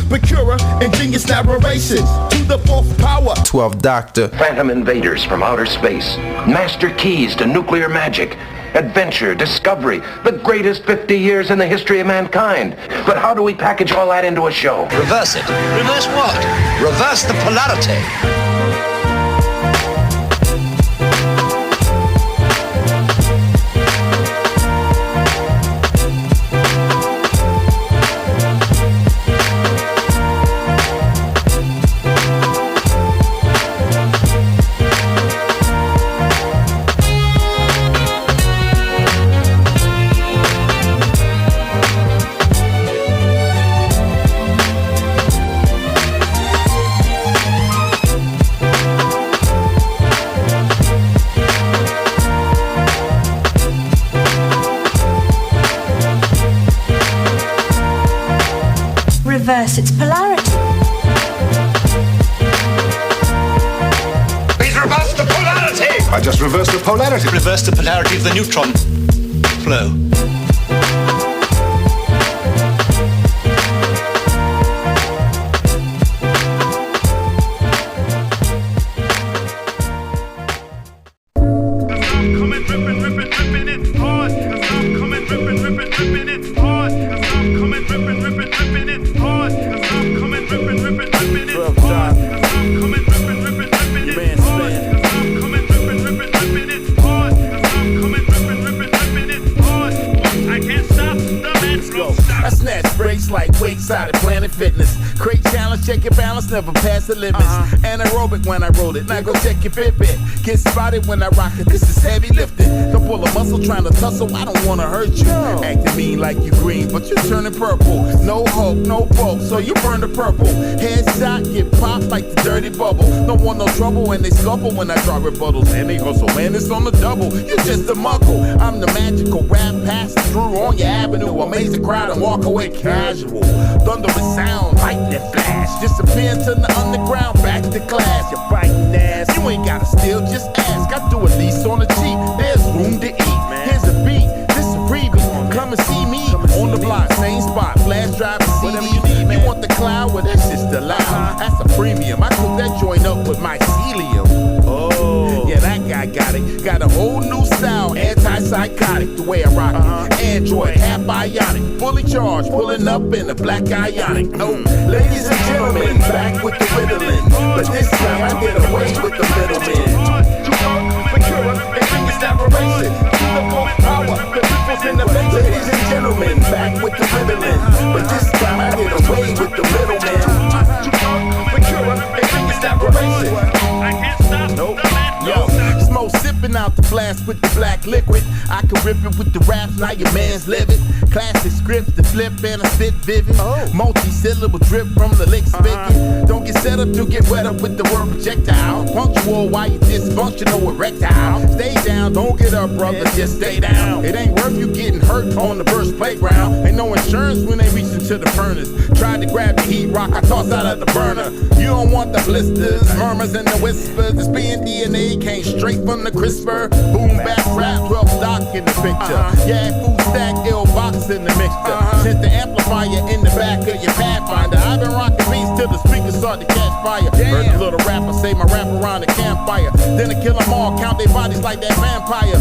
procurer, ingenious narrations to the fourth power. 12th Doctor. Phantom invaders from outer space, master keys to nuclear magic, adventure, discovery, the greatest 50 years in the history of mankind. But how do we package all that into a show? Reverse it. Reverse what? Reverse the polarity. Reverse its polarity. Please reverse the polarity! I just reversed the polarity. Reverse the polarity of the neutron flow. Side of Planet Fitness. Great challenge, check your balance, never pass the limits. Anaerobic when I roll it, now go check your Fitbit. Get spotted when I rock it, this is heavy lifting. Don't pull a muscle trying to tussle, I don't wanna hurt you. Acting mean like you green, but you turning purple. No hope, no bulk, so you burn the purple. Headshot, get popped like the dirty bubble. Don't want no trouble when they scuffle when I draw rebuttals. And they hustle, man, it's on the double. You just a muckle. I'm the magical rap passing through on your avenue. Amaze the crowd and walk away casual. Thunderous sound, lightning flash. Disappear to the underground, back to class. You're biting ass. You ain't gotta steal, just ask. I do at least on the cheap. There's room to eat. Here's a beat, this a freebie. Come and see me on the block, same spot. Flash drive and CD. You want the cloud? Well, that shit's the loud. That's a premium. I cook that joint up with mycelium. Oh, yeah, that guy got it. Got a whole new style, anti-psychotic, the way I rock it. Android, half bionic, fully charged, pulling up in a black ionic. Oh, ladies and gentlemen, back with the riddling. But this time I get away with the middleman. Ladies and gentlemen, back with the riddling. But this time I get away with the middleman. I can't stop. Nope. Yo, smoke sipping out the flask with the black liquid. I can rip it with the raps, now your man's livid. Classic scripts, the flip and a spit vivid. Multi-syllable drip from the lick spigot. Don't get set up to get wet up with the word projectile. Punctual while you dysfunctional erectile. Stay down, don't get up, brother, just stay down. It ain't worth you getting hurt on the burst playground. Ain't no insurance when they reach into the furnace. Tried to grab the heat rock, I tossed out of the burner. You don't want the blisters, murmurs and the whispers. The spin DNA came straight from the CRISPR. Boom, back rap, 12th Doc in the picture. Yeah, food stack, ill box in the mixture. Since the amplifier in the back of your Pathfinder, I've been rocking beats till the speakers start to catch fire. Heard the little rapper say my rap around the campfire. Then I kill them all, count their bodies like that vampire.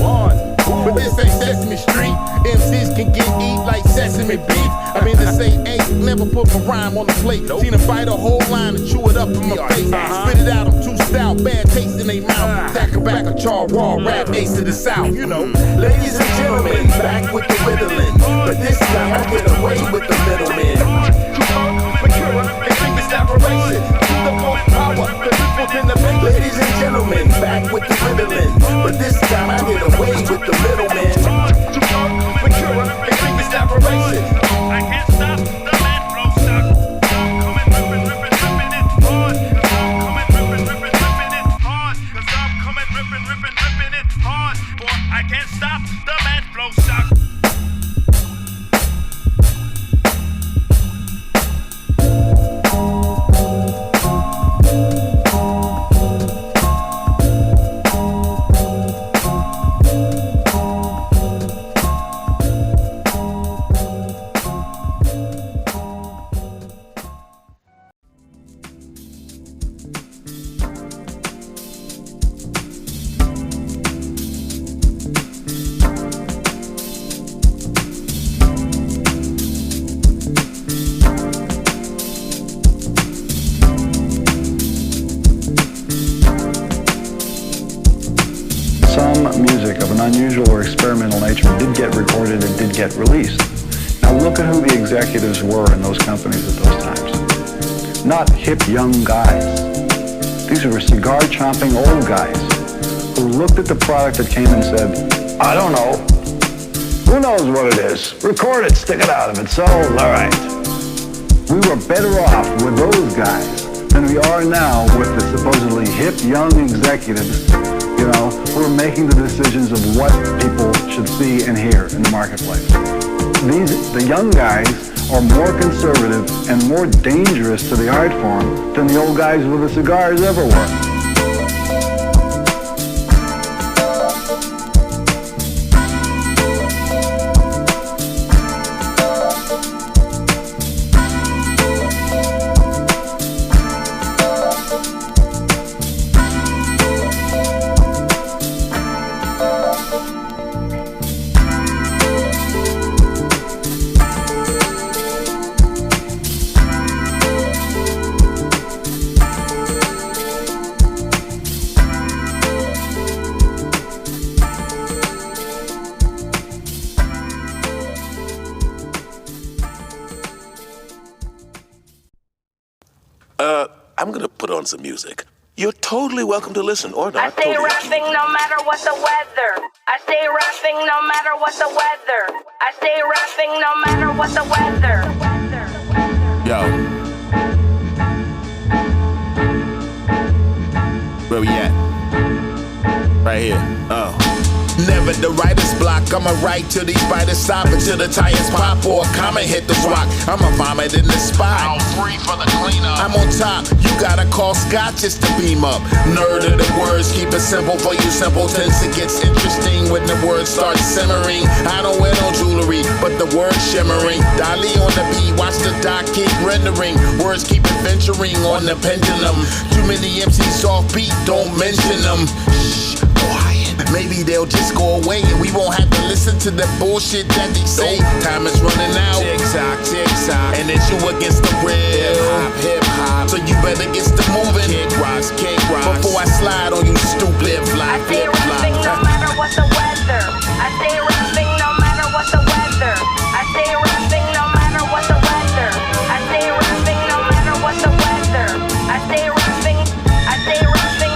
But this ain't Sesame Street. MCs can get eat like sesame beef. I mean to say ain't never put my rhyme on the plate. Seen them bite a whole line and chew it up in my face. Spit it out, I'm too stout, bad taste in they mouth. Tack a back a char raw rap ace of the south. You know, ladies and gentlemen, back with the riddling. But this time I get away with the middleman. Ladies and gentlemen, back with the riddling. But this time I get away with the middleman. I can't stop the man from stuck. Coming, ripping it hard. Coming, ripping it hard. 'Cause I'm coming, ripping it hard. Boy, I can't. stop the man flow suck. unusual or experimental nature did get recorded and did get released. Now look at who the executives were in those companies at those times. Not hip young guys. These were cigar-chomping old guys who looked at the product that came and said, I don't know. Who knows what it is? Record it, stick it out. If it's sold, all right. We were better off with those guys than we are now with the supposedly hip young executives, who are making the decisions of what people should see and hear in the marketplace. The young guys are more conservative and more dangerous to the art form than the old guys with the cigars ever were. I'm gonna put on some music. You're totally welcome to listen or not. I stay rapping no matter what the weather. I stay rapping no matter what the weather. I stay rapping no matter what the weather. Yo. Where we at? Right here. Oh. Never the writer's block. I'ma write till these spiders stop until the tires pop or a comment hit the rock. I'ma vomit in the spot. I'm free for the cleanup. I'm on top. You gotta call Scott just to beam up. Nerd of the words, keep it simple for you simpletons. It gets interesting when the words start simmering. I don't wear no jewelry, but the words shimmering. Dali on the beat, watch the dot keep rendering. Words keep adventuring on the pendulum. Too many MCs off beat, don't mention them. Shh, quiet. Maybe they'll just go away and we won't have to listen to the bullshit that they say. Time is running out. Tick-tock, tick-tock. And it's you against the real. Hip-hop, hip-hop. So you better get to moving. Kick rocks, kick rocks. Before I slide on you stupid fly. I stay rapping no matter what the weather. I stay rapping no matter what the weather. I stay rapping no matter what the weather. I stay rapping no matter what the weather. I stay rapping. I stay rapping.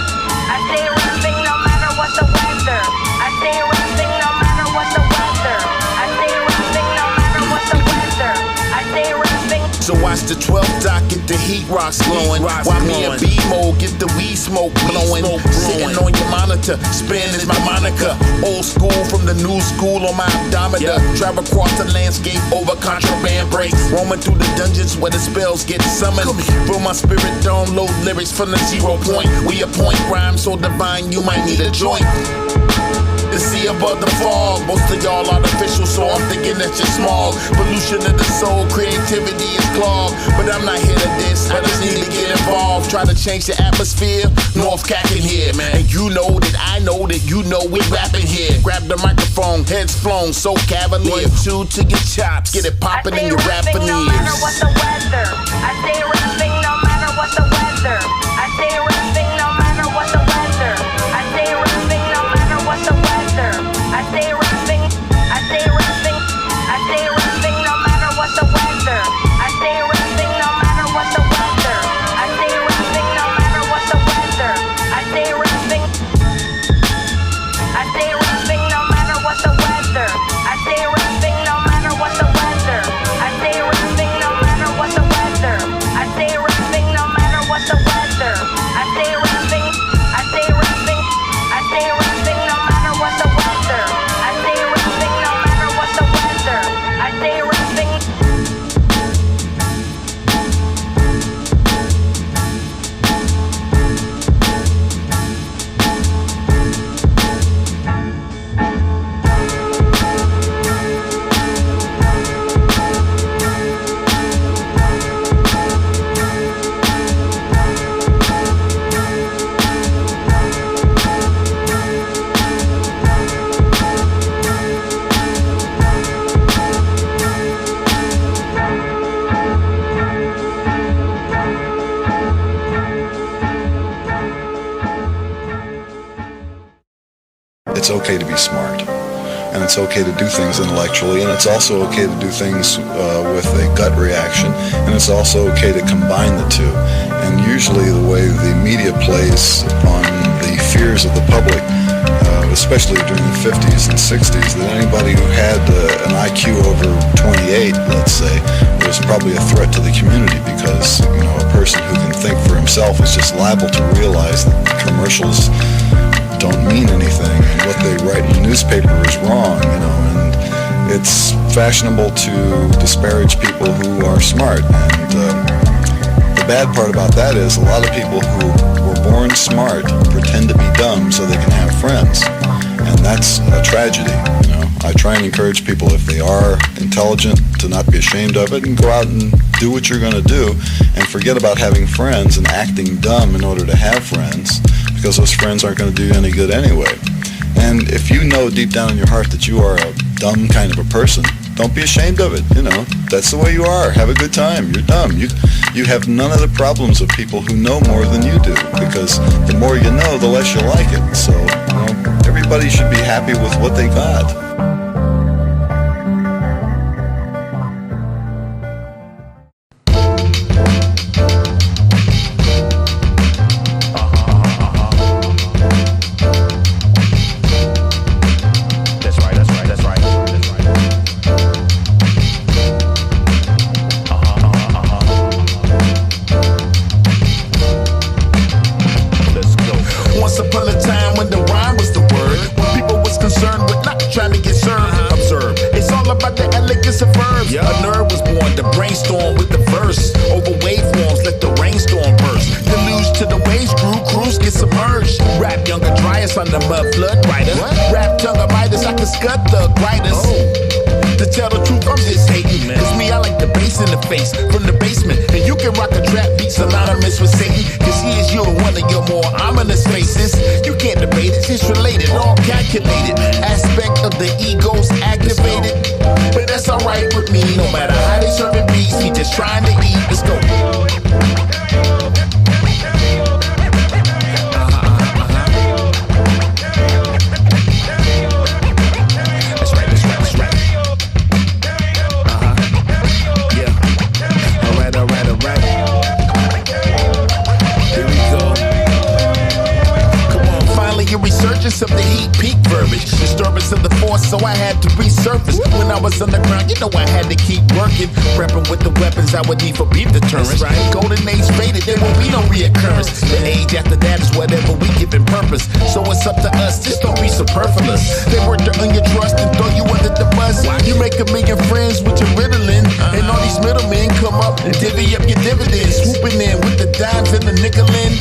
I stay rapping no matter what the weather. I stay rapping no matter what the weather. I stay rapping no matter what the weather. I stay rapping. So watch the 12th dock get the heat rocks glowing. While me and B-Mo get the weed smoke blowing. Sitting on your monitor, Spin is my moniker. Old school from the new school on my odometer. Travel across the landscape over contraband breaks. Roaming through the dungeons where the spells get summoned. Feel my spirit download lyrics from the 0 point. We appoint rhymes so divine you might need a joint. The sea above the fog. Most of y'all artificial, so I'm thinking that you're small. Pollution of the soul, creativity is clogged. But I'm not here to diss, I just need to get involved. Try to change the atmosphere, North Cack in here, man. And you know that I know that you know we rapping here. Grab the microphone, heads flown, so cavalier. 1, 2 to your chops, get it popping in your rapping ears. No matter what the weather. I stay rapping no matter what the weather. I stay rapping no matter what the weather. I stay rapping no matter what the weather. I stay rapping. I stay rapping. I stay rapping no matter what the weather. I stay rapping no matter what the weather. I stay rapping no matter what the weather. I stay rapping. I stay rapping no matter what the weather. I stay rapping no matter what the weather. I stay rapping no matter what the weather. it's okay to be smart. And it's okay to do things intellectually, and it's also okay to do things with a gut reaction, and it's also okay to combine the two. And usually the way the media plays on the fears of the public, especially during the 50s and 60s, that anybody who had an IQ over 28, let's say, was probably a threat to the community, because a person who can think for himself is just liable to realize that commercials don't mean anything, and what they write in the newspaper is wrong, and it's fashionable to disparage people who are smart. And the bad part about that is a lot of people who were born smart pretend to be dumb so they can have friends, and that's a tragedy. I try and encourage people, if they are intelligent, to not be ashamed of it and go out and do what you're going to do, and forget about having friends and acting dumb in order to have friends, because those friends aren't going to do you any good anyway. And if you know deep down in your heart that you are a dumb kind of a person, don't be ashamed of it. That's the way you are. Have a good time. You're dumb. You have none of the problems of people who know more than you do, because the more you know, the less you like it. So everybody should be happy with what they got. I would need for beef deterrence. Right. Golden age faded, there won't be no reoccurrence. The age after that is whatever we give in purpose. So it's up to us, just don't be superfluous. They work to earn your trust and throw you under the bus. You make a million friends with your Ritalin, and all these middlemen come up and divvy up your dividends. Swooping in with the dimes and the nickel in.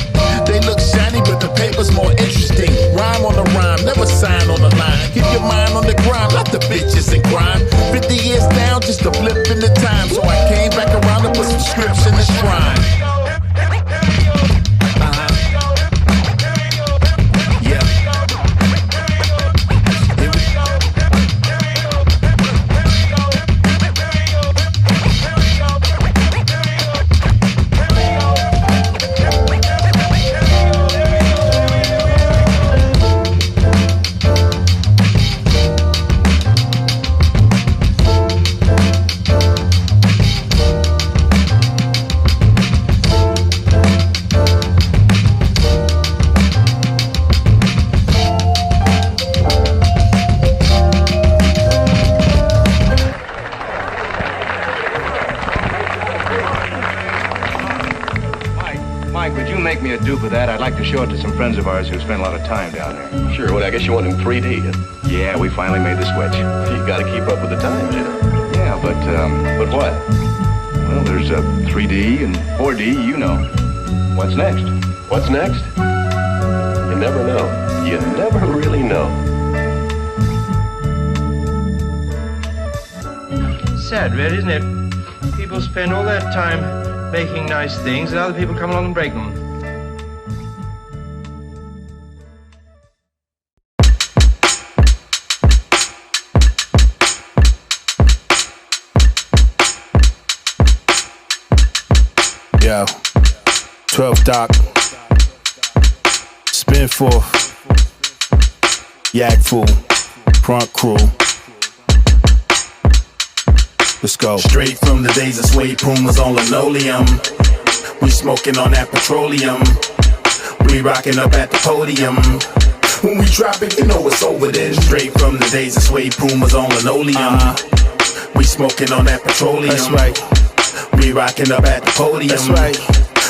They look shiny, but the paper's more interesting. Rhyme on the rhyme, never sign on the line. Keep your mind on the grind, not the bitches and crime. 50 years down, just a blip in the time. So I came back around to put some scripts in the shrine. I'd like to show it to some friends of ours who spend a lot of time down there. Sure, well, I guess you want in 3D. Yeah, we finally made the switch. You gotta keep up with the times, Yeah, but what? Well, there's 3D and 4D, you know. What's next? What's next? You never know. You never really know. Sad, really, isn't it? People spend all that time making nice things and other people come along and break them. Yo, 12th Doc, Spin4th, Yak Fool, Front Crew. Let's go. Straight from the days of Suede Pumas on linoleum. We smoking on that petroleum. We rocking up at the podium. When we drop it, you know it's over then. Straight from the days of Suede Pumas on linoleum. We smoking on that petroleum. That's right. We rocking up at the podium. That's right.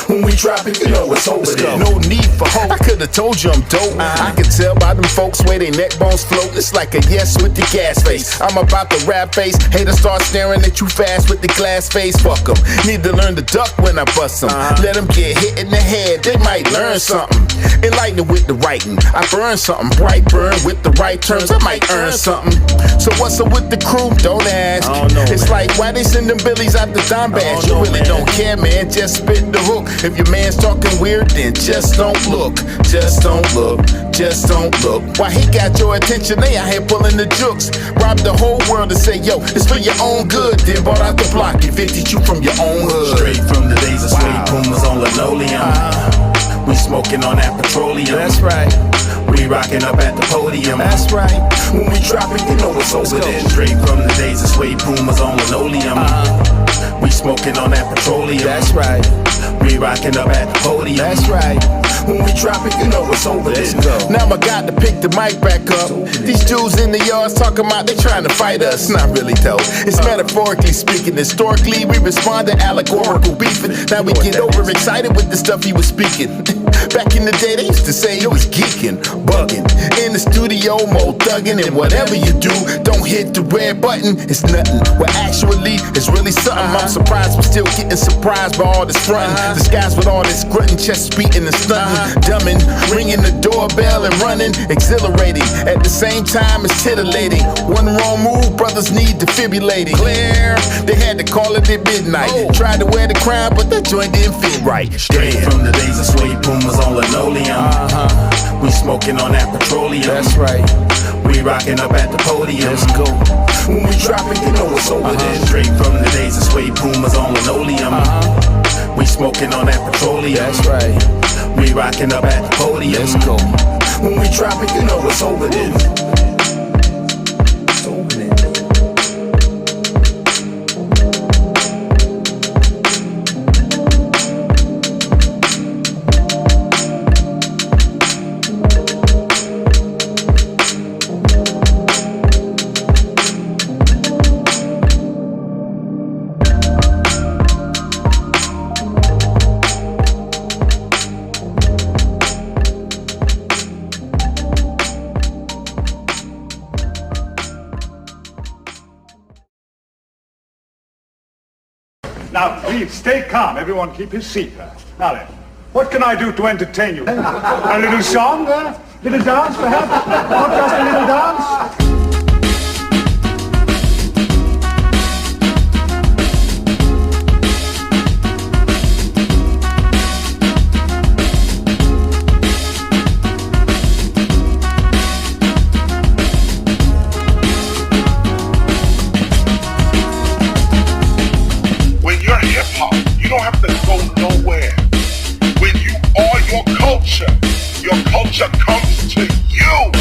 When we drop it, you know it's over there. No need for hope. I could've told you I'm dope. I can tell by them folks where they neck bones float. It's like a yes with the gas face. I'm about to rap face. Haters start staring at you fast with the glass face. Fuck them. Need to learn to duck when I bust them. Let them get hit in the head. They might learn something. Enlighten with the writing. I burn something bright. Burn with the right terms. I might earn something. So what's up with the crew? Don't ask. It's like why they send them billies out the Don Bash. You really don't care, man. Just spit the hook. If your man's talking weird, then just don't look. Just don't look. Just don't look. Why he got your attention? They out here pulling the jokes. Rob the whole world and say, yo, it's for your own good. Then bought out the block. You 50 you from your own hood. Straight from the days of Suede Pumas on linoleum. We smoking on that petroleum. That's right. We rocking up at the podium. That's right. When we drop it, you know it's over then. Straight from the days of Suede Pumas on linoleum. We smoking on that petroleum. That's right. We rocking up at the podium. That's right. When we drop it, you know it's over then. Now I got to pick the mic back up. These dudes in the yards talking about they trying to fight us. Not really though. It's metaphorically speaking. Historically, we respond to allegorical beefing. Now we get overexcited with the stuff he was speaking. Back in the day, they used to say he was geeking, bugging. In the studio, mo thugging, and whatever you do, don't hit the red button. It's nothing. Well, actually, it's really something. I'm surprised we're still getting surprised by all this fronting. Disguised with all this grunting, chest beating and stunting. Dumbing, ringing the doorbell and running. Exhilarating, at the same time it's titillating. One wrong move, brothers need defibrillating. Clear, they had to call it at midnight. Tried to wear the crown, but that joint didn't fit right. Straight from the days of Suede Pumas on linoleum. We smoking on that petroleum. That's right. We rocking up at the podium. Let's go. When we drop it, you know it's over then. Straight from the days of Suede Pumas on linoleum. We smoking on that petroleum. That's right. We rocking up at the podium. Let's go. When we drop it, you know it's over then. It's over then. Now, please, stay calm. Everyone keep his seat. Now then, what can I do to entertain you? A little song? Little dance, perhaps? Not just a little dance? You don't have to go nowhere. When you are your culture comes to you.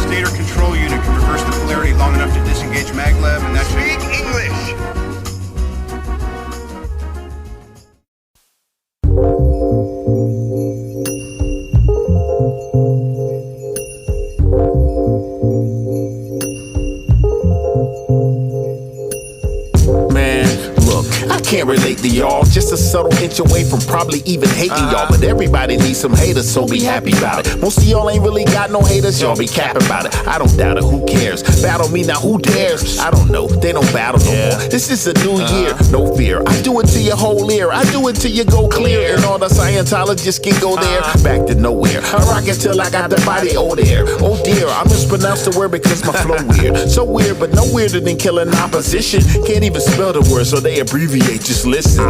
Stator control unit can reverse the polarity long enough to disengage maglev, and that's big English. Man, look, I can't relate to y'all. Just a subtle inch away from probably even hating y'all. But everybody needs some haters, so be happy about it. Most of y'all ain't really got no haters, y'all be capping about it. I don't doubt it, who cares? Battle me now, who dares? I don't know, they don't battle no more. This is a new year, no fear. I do it to your whole ear, I do it till you go clear. And all the Scientologists can go there, back to nowhere. I rock it till I got the body, oh there. Oh dear, I mispronounced the word because my flow weird. So weird, but no weirder than killing opposition. Can't even spell the word, so they abbreviate, just listen.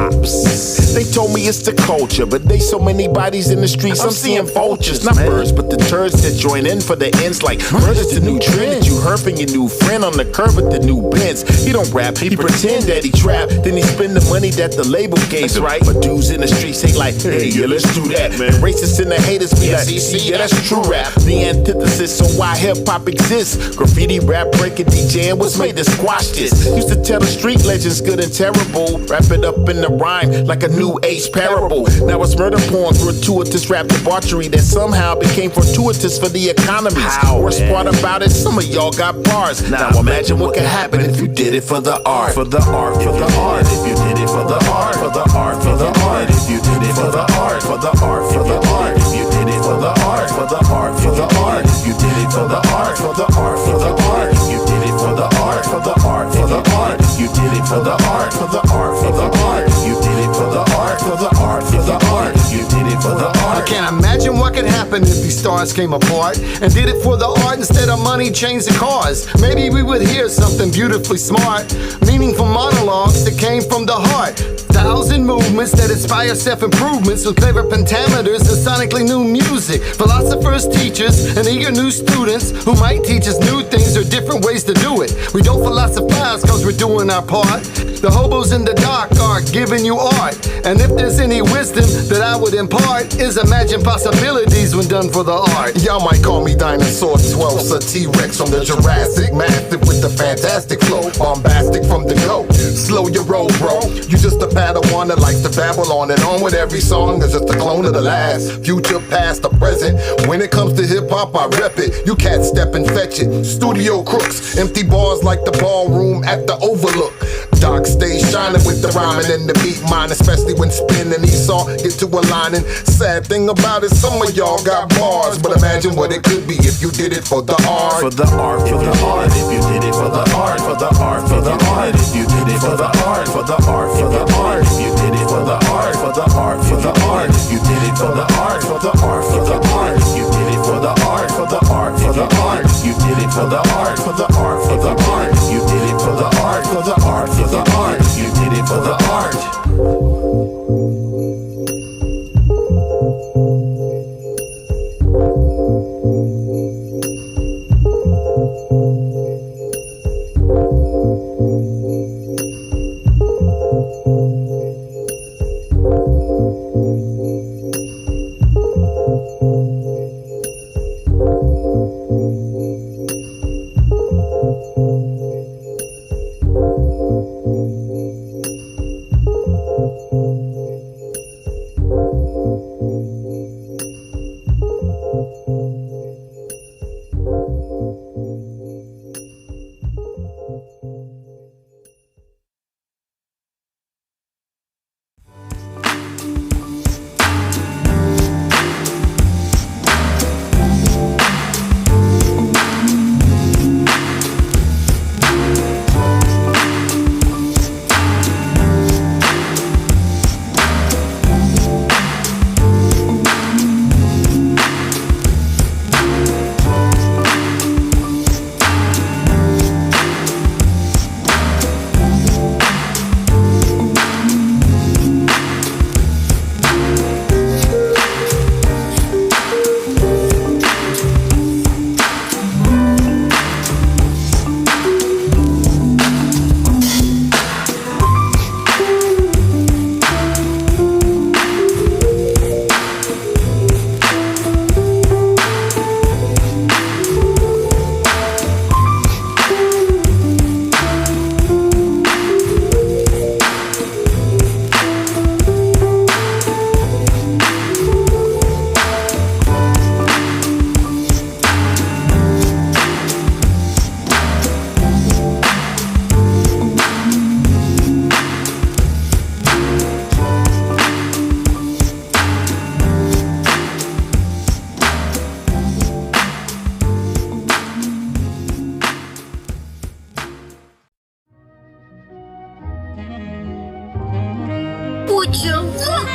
They told me it's the culture, but they so many bodies in the streets, I'm seeing vultures. Not birds, but the turds that join in for the ends. Like murder's the new trend that you herping your new friend on the curb with the new Benz. He don't rap, he pretend that he trap, then he spend the money that the label gave him. Right. But dudes in the streets say like, hey, yeah, let's do that, man. Racists and the haters be like, see, yeah, that's true rap. The antithesis, so why hip-hop exists. Graffiti, rap, breaking, DJing was made to squash this. Used to tell the street legends good and terrible, wrap it up in the rhyme like a new age parable. Now it's murder porn, gratuitous rap debauchery that somehow became fortuitous for the economy. Worst part about it, some of y'all got bars. Now imagine what could happen if you did it for the art. For the art, for the art. If you did it for the art, for the art, for the art. If you did it for the art, for the art, for the art. If you did it for the art, for the art, for the art. If you did it for the art, for the art, for the art. If you did it for the art, for the art, for the art. If you did it for the art, for the art, for the art. If you did it for the art, for the art, for the art. If you did it for the art. I can't imagine what could happen if these stars came apart and did it for the art instead of money, chains, and cars. Maybe we would hear something beautifully smart, meaningful monologues that came from the heart. 1,000 movements that inspire self-improvements with clever pentameters and sonically new music. Philosophers, teachers, and eager new students who might teach us new things or different ways to do it. We don't philosophize cause we're doing our part. The hobos in the dark are giving you art. And if there's any wisdom that I would impart, is imagine possibilities when done for the art. Y'all might call me Dinosaur 12, a T-Rex from the Jurassic. Massive with the fantastic flow, bombastic from the go. Slow your roll, bro. You just a Padawan that likes to babble on and on with every song. Is just a clone of the last. Future, past, or present. When it comes to hip-hop, I rep it. You cats step and fetch it. Studio crooks, empty bars like the ballroom at the Overlook. Doc stays shining with the rhyming and the beat mine, especially when Spin and Esau get to aligning. Sad thing about it, some of y'all got bars, but imagine what it could be if you did it for the art. For the art, for the art. If you did it for the art, for the art, for the art. If you did it for the art, for the art, for the art. If you did it for the art, for the art, for the art. If you did it for the art, for the art, for the art. If you did it for the art, for the art, for the art. If you did it for the art, for the art, for the art. If you did it for the art, for the art, for the art. If you did it for the art.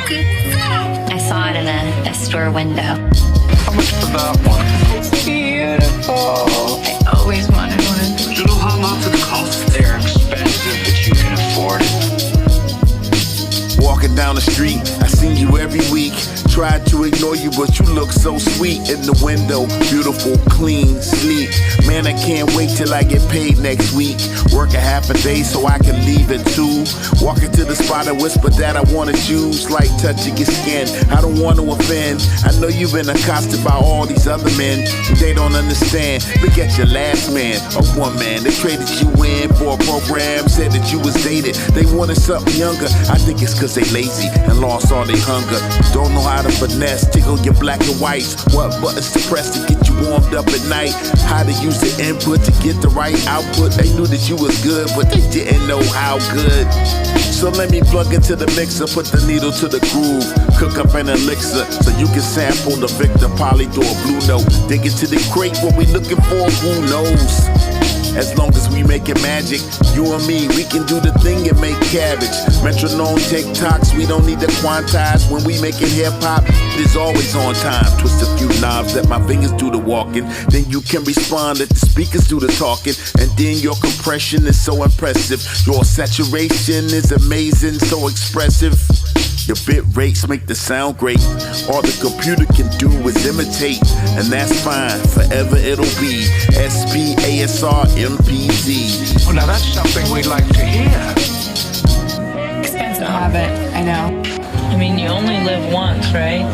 I saw it in a store window. How much for that one? It's beautiful. I always wanted one. Do you know how much it costs? They're expensive, but you can afford it. Walking down the street, I seen you every week. Tried to ignore you, but you look so sweet in the window. Beautiful, clean, sleek. Man, I can't wait till I get paid next week. Work a half a day so I can leave at 2. Walking to the spot and whisper that I wanna choose. Like touching your skin, I don't want to offend. I know you've been accosted by all these other men. They don't understand. Look at your last man, a woman. They traded you in for a program, said that you was dated. They wanted something younger. I think it's cause they lazy and lost all their hunger. Don't know how to finesse, tickle your black and whites. What buttons to press to get you warmed up at night. How to use the input to get the right output. They knew that you was good, but they didn't know how good. So let me plug into the mixer, put the needle to the groove, cook up an elixir so you can sample the Victor Polydor Blue Note. Dig into the crate, what we looking for, who knows? As long as we making magic, you and me, we can do the thing and make cabbage. Metronome, TikToks, we don't need to quantize. When we making hip-hop, it is always on time. Twist a few knobs, let my fingers do the walking. Then you can respond, let the speakers do the talking. And then your compression is so impressive. Your saturation is amazing, so expressive. Your bit rates make the sound great. All the computer can do is imitate, and that's fine, forever it'll be SP, ASR, MPZ. Well, now that's something we'd like to hear. Expensive habit, I know. I mean, you only live once, right?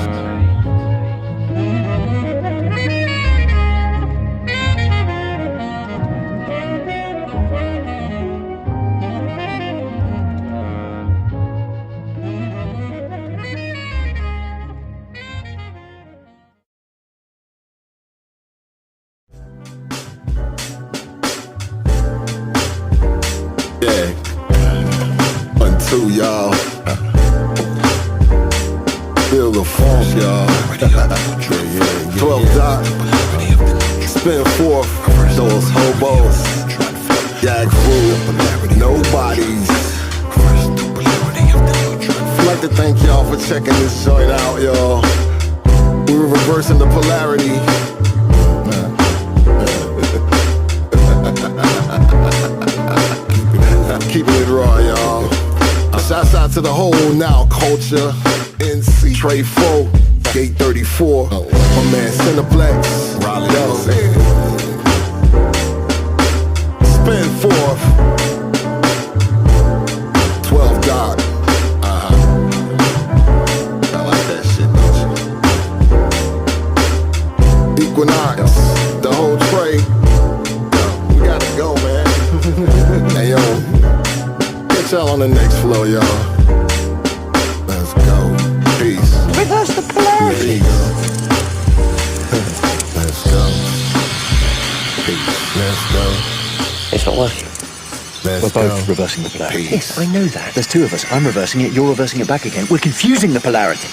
Yeah. 1, 2, y'all. Feel the funk, y'all. 12 dot. Spin4th. Those hobos. Yak food. Nobodies. I'd like to thank y'all for checking this joint out, y'all. We were reversing the polarity. Keeping it raw, y'all. Shouts out to the whole now culture. NC Trey 4, Gate 34. My man Cineplex. Yo. Spin4th. 12 dot. I like that shit, don't you? Equinox. The whole tray. We gotta go, man. Hey, yo. Y'all on the next floor, y'all. Let's go. Peace. Reverse the polarity. Let's go. Peace. Let's go. It's not working. We're both reversing the polarity. Yes, I know that. There's two of us. I'm reversing it, you're reversing it back again. We're confusing the polarity.